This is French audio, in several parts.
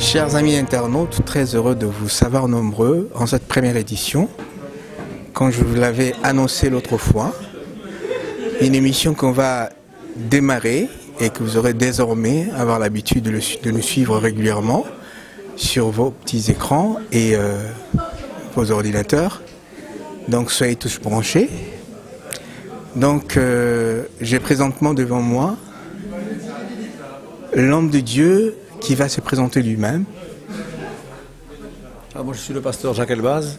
Chers amis internautes, très heureux de vous savoir nombreux en cette première édition. Comme je vous l'avais annoncé l'autre fois, une émission qu'on va démarrer et que vous aurez désormais avoir l'habitude de nous suivre régulièrement sur vos petits écrans et vos ordinateurs. Donc soyez tous branchés. Donc j'ai présentement devant moi l'homme de Dieu qui va se présenter lui-même. Moi je suis le pasteur Jacques Elbaz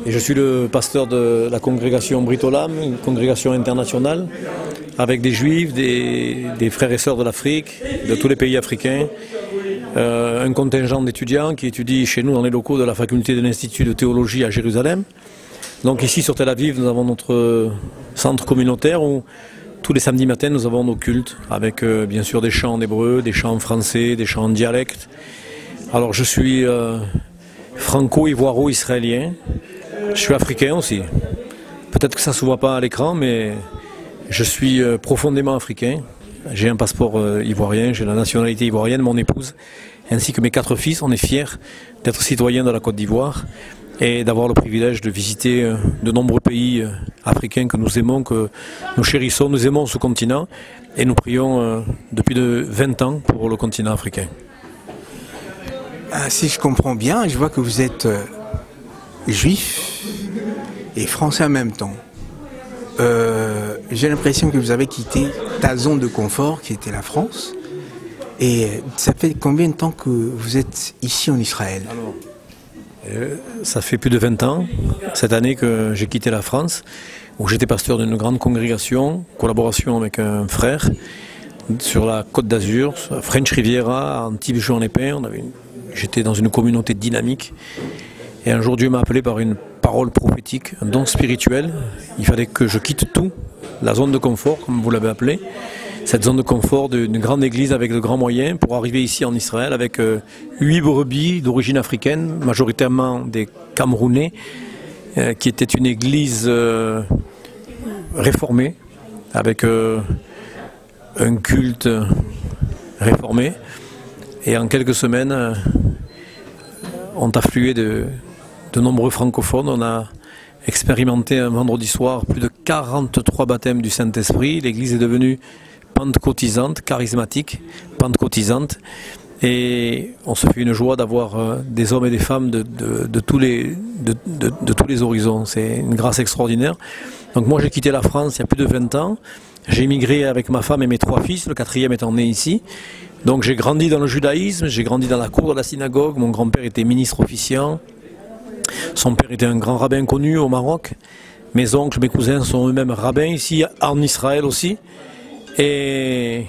et je suis le pasteur de la congrégation Britolam, une congrégation internationale avec des juifs, des frères et sœurs de l'Afrique, de tous les pays africains, un contingent d'étudiants qui étudient chez nous dans les locaux de la faculté de l'Institut de théologie à Jérusalem. Donc ici sur Tel Aviv nous avons notre centre communautaire où tous les samedis matins, nous avons nos cultes avec bien sûr des chants en hébreu, des chants en français, des chants en dialecte. Alors je suis franco-ivoiro-israélien, je suis africain aussi. Peut-être que ça ne se voit pas à l'écran, mais je suis profondément africain. J'ai un passeport ivoirien, j'ai la nationalité ivoirienne, mon épouse, ainsi que mes 4 fils. On est fiers d'être citoyens de la Côte d'Ivoire et d'avoir le privilège de visiter de nombreux pays africains que nous aimons, que nous chérissons. Nous aimons ce continent et nous prions depuis 20 ans pour le continent africain. Si je comprends bien, je vois que vous êtes juif et français en même temps. J'ai l'impression que vous avez quitté ta zone de confort qui était la France. Et ça fait combien de temps que vous êtes ici en Israël ? Alors, ça fait plus de 20 ans, cette année, que j'ai quitté la France, où j'étais pasteur d'une grande congrégation, collaboration avec un frère, sur la Côte d'Azur, French Riviera, Antibes-Juan-les-Pins. J'étais dans une communauté dynamique. Et un jour, Dieu m'a appelé par une parole prophétique, un don spirituel. Il fallait que je quitte tout, la zone de confort, comme vous l'avez appelé, cette zone de confort d'une grande église avec de grands moyens, pour arriver ici en Israël avec 8 brebis d'origine africaine, majoritairement des Camerounais, qui était une église réformée, avec un culte réformé. Et en quelques semaines, ont afflué de nombreux francophones. On a expérimenté un vendredi soir plus de 43 baptêmes du Saint-Esprit. L'église est devenue pentecôtisante, charismatique, pentecôtisante. Et on se fait une joie d'avoir des hommes et des femmes de tous les horizons. C'est une grâce extraordinaire. Donc moi j'ai quitté la France il y a plus de 20 ans. J'ai immigré avec ma femme et mes 3 fils, le 4e étant né ici. Donc j'ai grandi dans le judaïsme, j'ai grandi dans la cour de la synagogue. Mon grand-père était ministre officiant. Son père était un grand rabbin connu au Maroc. Mes oncles, mes cousins sont eux-mêmes rabbins ici, en Israël aussi. Et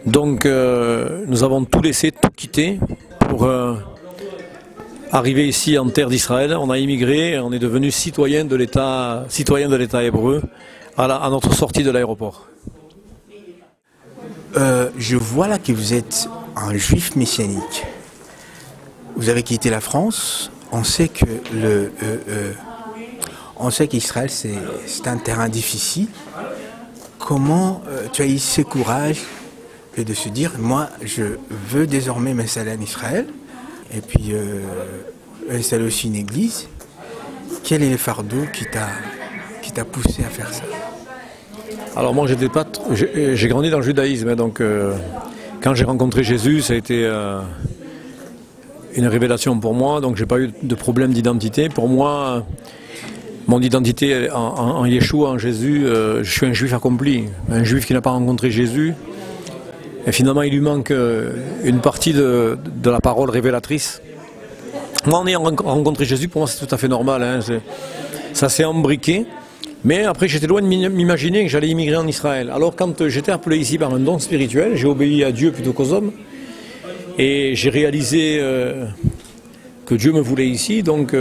donc nous avons tout laissé, tout quitté pour arriver ici en terre d'Israël. On a immigré, on est devenu citoyen de l'État hébreu à notre sortie de l'aéroport. Je vois là que vous êtes un juif messianique. Vous avez quitté la France. On sait que qu'Israël c'est un terrain difficile. Comment tu as eu ce courage de se dire, moi je veux désormais m'installer en Israël et puis installer aussi une église. Quel est le fardeau qui t'a poussé à faire ça? Alors moi j'ai grandi dans le judaïsme, donc quand j'ai rencontré Jésus, ça a été une révélation pour moi, donc j'ai pas eu de problème d'identité. Pour moi, mon identité en Yeshua, en Jésus, je suis un juif accompli, un juif qui n'a pas rencontré Jésus. Et finalement, il lui manque une partie de la parole révélatrice. Moi, en ayant rencontré Jésus, pour moi, c'est tout à fait normal. Hein, ça s'est embriqué. Mais après, j'étais loin de m'imaginer que j'allais immigrer en Israël. Alors, quand j'étais appelé ici par un don spirituel, j'ai obéi à Dieu plutôt qu'aux hommes. Et j'ai réalisé que Dieu me voulait ici, donc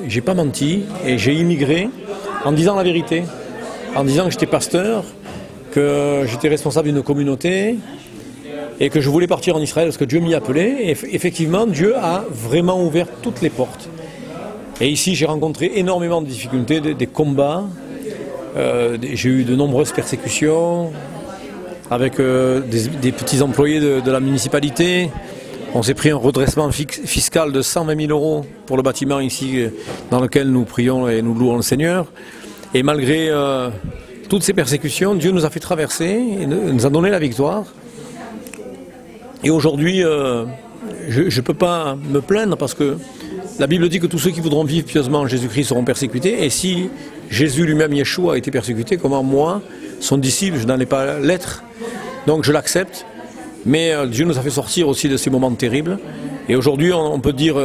j'ai pas menti et j'ai immigré en disant la vérité, en disant que j'étais pasteur, que j'étais responsable d'une communauté et que je voulais partir en Israël parce que Dieu m'y appelait. Et effectivement, Dieu a vraiment ouvert toutes les portes. Et ici, j'ai rencontré énormément de difficultés, des combats. J'ai eu de nombreuses persécutions avec des petits employés de la municipalité. On s'est pris un redressement fiscal de 120 000 € pour le bâtiment ici dans lequel nous prions et nous louons le Seigneur. Et malgré toutes ces persécutions, Dieu nous a fait traverser et nous a donné la victoire. Et aujourd'hui, je ne peux pas me plaindre parce que la Bible dit que tous ceux qui voudront vivre pieusement en Jésus-Christ seront persécutés. Et si Jésus lui-même, Yeshua, a été persécuté, comment moi, son disciple, je n'en ai pas l'être. Donc je l'accepte. Mais Dieu nous a fait sortir aussi de ces moments terribles. Et aujourd'hui, on peut dire,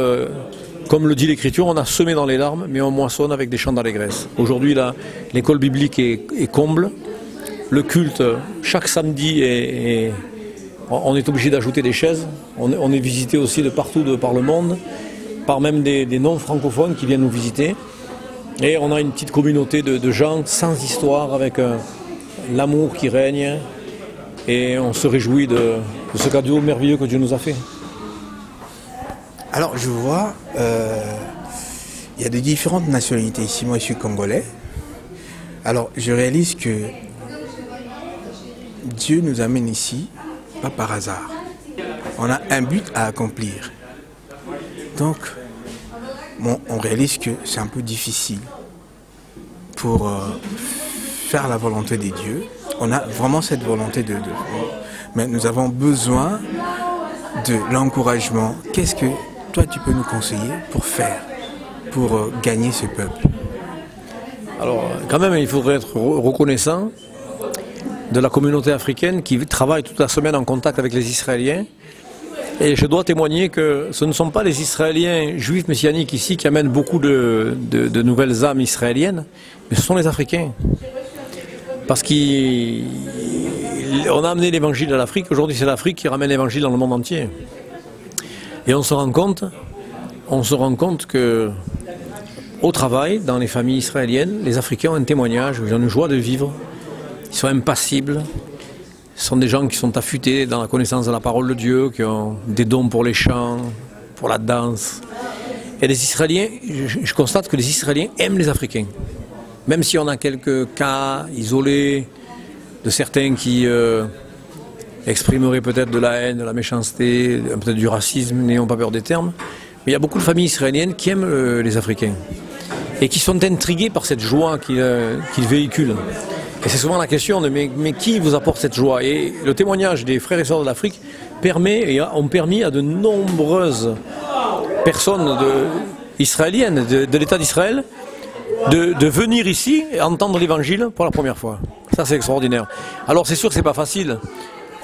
comme le dit l'Écriture, on a semé dans les larmes, mais on moissonne avec des chants d'allégresse. Aujourd'hui, l'école biblique est comble. Le culte, chaque samedi, on est obligé d'ajouter des chaises. On est visité aussi de partout par le monde, par même des non-francophones qui viennent nous visiter. Et on a une petite communauté de gens sans histoire, avec l'amour qui règne. Et on se réjouit de ce cadeau merveilleux que Dieu nous a fait. Alors je vois, il y a de différentes nationalités ici. Moi je suis congolais. Alors je réalise que Dieu nous amène ici, pas par hasard. On a un but à accomplir. Donc on réalise que c'est un peu difficile pour faire la volonté des dieux. On a vraiment cette volonté mais nous avons besoin de l'encouragement. Qu'est-ce que toi tu peux nous conseiller pour faire, pour gagner ce peuple? Alors quand même il faudrait être reconnaissant de la communauté africaine qui travaille toute la semaine en contact avec les Israéliens. Et je dois témoigner que ce ne sont pas les Israéliens juifs messianiques ici qui amènent beaucoup de nouvelles âmes israéliennes, mais ce sont les Africains. Parce qu'on a amené l'évangile à l'Afrique, aujourd'hui c'est l'Afrique qui ramène l'évangile dans le monde entier. Et on se rend compte que au travail, dans les familles israéliennes, les Africains ont un témoignage, ils ont une joie de vivre, ils sont impassibles, ce sont des gens qui sont affûtés dans la connaissance de la parole de Dieu, qui ont des dons pour les chants, pour la danse. Et les Israéliens, je constate que les Israéliens aiment les Africains. Même si on a quelques cas isolés de certains qui exprimeraient peut-être de la haine, de la méchanceté, peut-être du racisme, n'ayons pas peur des termes, mais il y a beaucoup de familles israéliennes qui aiment les Africains et qui sont intriguées par cette joie qu'ils véhiculent. Et c'est souvent la question de mais qui vous apporte cette joie? Et le témoignage des frères et sœurs de l'Afrique ont permis à de nombreuses personnes israéliennes de l'État d'Israël de venir ici et entendre l'évangile pour la première fois. Ça c'est extraordinaire. Alors c'est sûr que c'est pas facile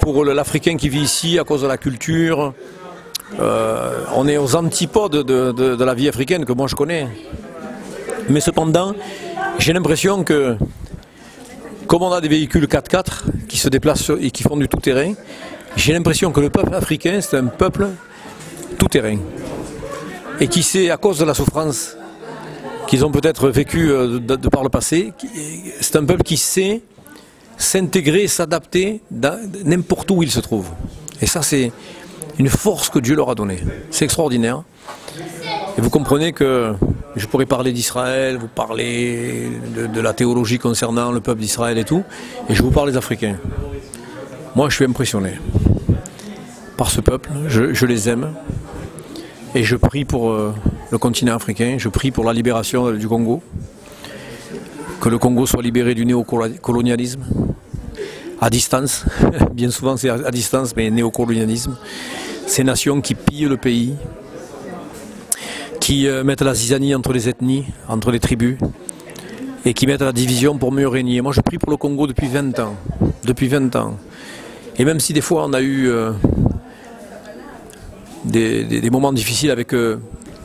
pour l'Africain qui vit ici à cause de la culture. On est aux antipodes de la vie africaine que moi je connais. Mais cependant, j'ai l'impression que comme on a des véhicules 4x4 qui se déplacent et qui font du tout-terrain, j'ai l'impression que le peuple africain c'est un peuple tout-terrain. Et qui sait, à cause de la souffrance qu'ils ont peut-être vécu de par le passé, c'est un peuple qui sait s'intégrer, s'adapter n'importe où il se trouve. Et ça, c'est une force que Dieu leur a donnée. C'est extraordinaire. Et vous comprenez que je pourrais parler d'Israël, vous parler de la théologie concernant le peuple d'Israël et tout, et je vous parle des Africains. Moi, je suis impressionné par ce peuple, je les aime. Et je prie pour le continent africain, je prie pour la libération du Congo, que le Congo soit libéré du néocolonialisme, à distance, bien souvent c'est à distance, mais néocolonialisme, ces nations qui pillent le pays, qui mettent la zizanie entre les ethnies, entre les tribus, et qui mettent la division pour mieux régner. Moi je prie pour le Congo depuis 20 ans, et même si des fois on a eu des moments difficiles avec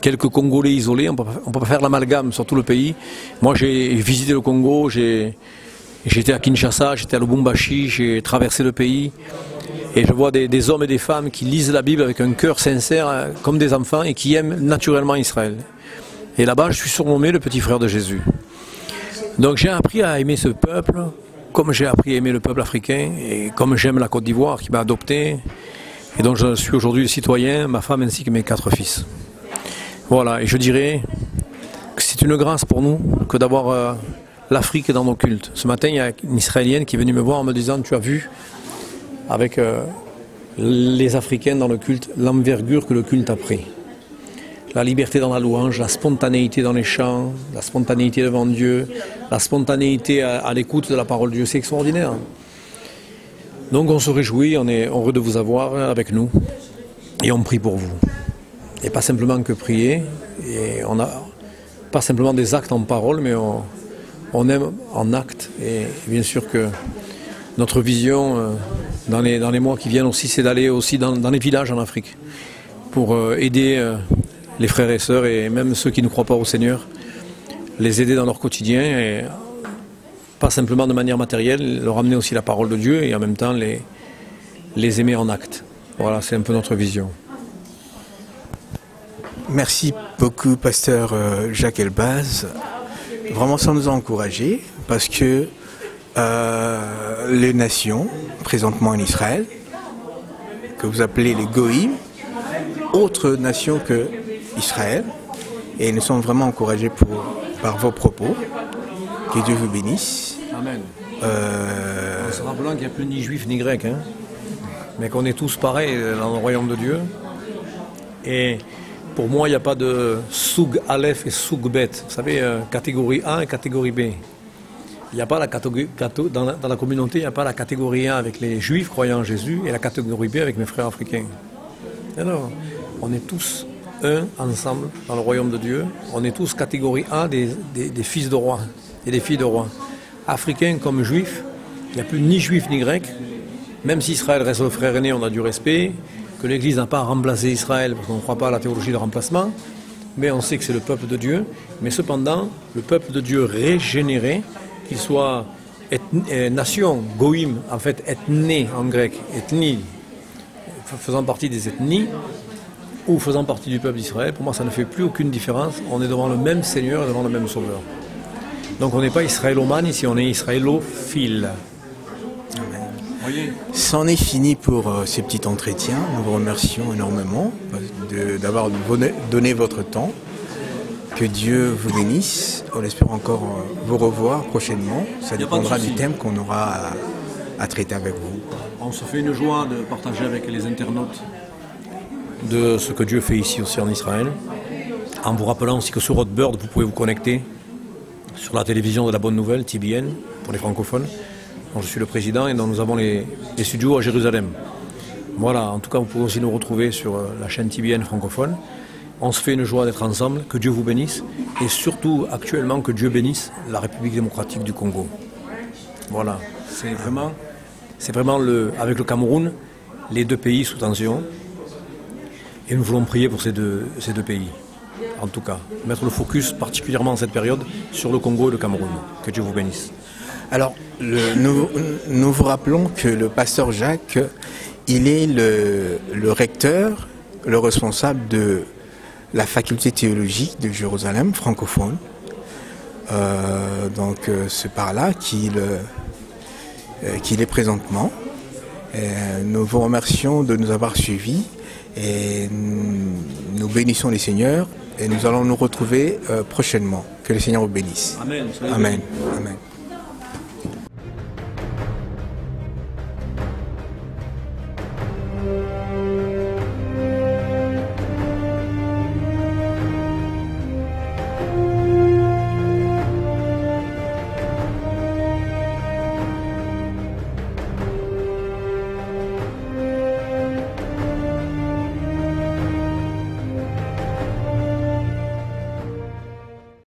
quelques Congolais isolés, on ne peut pas faire l'amalgame sur tout le pays. Moi j'ai visité le Congo, j'étais à Kinshasa, j'étais à Lubumbashi, j'ai traversé le pays et je vois des hommes et des femmes qui lisent la Bible avec un cœur sincère comme des enfants et qui aiment naturellement Israël. Et là-bas je suis surnommé le petit frère de Jésus. Donc j'ai appris à aimer ce peuple comme j'ai appris à aimer le peuple africain et comme j'aime la Côte d'Ivoire qui m'a adopté. Et donc je suis aujourd'hui le citoyen, ma femme ainsi que mes 4 fils. Voilà, et je dirais que c'est une grâce pour nous que d'avoir l'Afrique dans nos cultes. Ce matin, il y a une Israélienne qui est venue me voir en me disant « Tu as vu, avec les Africains dans le culte, l'envergure que le culte a pris. La liberté dans la louange, la spontanéité dans les chants, la spontanéité devant Dieu, la spontanéité à l'écoute de la parole de Dieu, c'est extraordinaire. Donc on se réjouit, on est heureux de vous avoir avec nous et on prie pour vous. Et pas simplement que prier, et on n'a pas simplement des actes en parole, mais on aime en actes. Et bien sûr que notre vision dans les mois qui viennent aussi, c'est d'aller aussi dans les villages en Afrique pour aider les frères et sœurs et même ceux qui ne croient pas au Seigneur, les aider dans leur quotidien et pas simplement de manière matérielle, leur amener aussi la parole de Dieu et en même temps les aimer en acte. Voilà, c'est un peu notre vision. Merci beaucoup, pasteur Jacques Elbaz. Vraiment, ça nous a encouragés parce que les nations, présentement en Israël, que vous appelez les Goïm, autres nations que Israël, et nous sommes vraiment encouragés par vos propos. Que Dieu vous bénisse. Amen. En se rappelant qu'il n'y a plus ni juif ni grec, hein, mais qu'on est tous pareils dans le royaume de Dieu. Et pour moi, il n'y a pas de soug Aleph et soug Bet. Vous savez, catégorie A et catégorie B. Il n'y a pas la catégorie, dans la communauté, il n'y a pas la catégorie A avec les juifs croyant en Jésus et la catégorie B avec mes frères africains. Alors, on est tous un ensemble dans le royaume de Dieu. On est tous catégorie A des fils de rois et des filles de rois. Africains comme juifs, il n'y a plus ni juifs ni grecs. Même si Israël reste le frère aîné, on a du respect. Que l'Église n'a pas remplacé Israël, parce qu'on ne croit pas à la théologie de remplacement. Mais on sait que c'est le peuple de Dieu. Mais cependant, le peuple de Dieu régénéré, qu'il soit nation, goïm, en fait, ethné en grec, ethnie, faisant partie des ethnies, ou faisant partie du peuple d'Israël, pour moi ça ne fait plus aucune différence. On est devant le même Seigneur, devant le même Sauveur. Donc on n'est pas israélomane ici, on est israélophile. Amen. C'en est fini pour ces petits entretiens. Nous vous remercions énormément d'avoir donné votre temps. Que Dieu vous bénisse. On espère encore vous revoir prochainement. Ça dépendra du thème qu'on aura à traiter avec vous. On se fait une joie de partager avec les internautes de ce que Dieu fait ici aussi en Israël. En vous rappelant aussi que sur Hotbird, vous pouvez vous connecter sur la télévision de la Bonne Nouvelle, TBN, pour les francophones, dont je suis le président et dont nous avons les studios à Jérusalem. Voilà, en tout cas, vous pouvez aussi nous retrouver sur la chaîne TBN francophone. On se fait une joie d'être ensemble, que Dieu vous bénisse, et surtout, actuellement, que Dieu bénisse la République démocratique du Congo. Voilà, c'est vraiment avec le Cameroun, les deux pays sous tension. Et nous voulons prier pour ces deux pays, en tout cas. Mettre le focus, particulièrement en cette période, sur le Congo et le Cameroun. Que Dieu vous bénisse. Alors, nous vous rappelons que le pasteur Jacques, il est le recteur, le responsable de la faculté théologique de Jérusalem, francophone. Donc, c'est par là qu'il est présentement. Nous vous remercions de nous avoir suivis. Et nous bénissons les Seigneurs et nous allons nous retrouver prochainement. Que le Seigneur vous bénisse. Amen. Amen. Amen.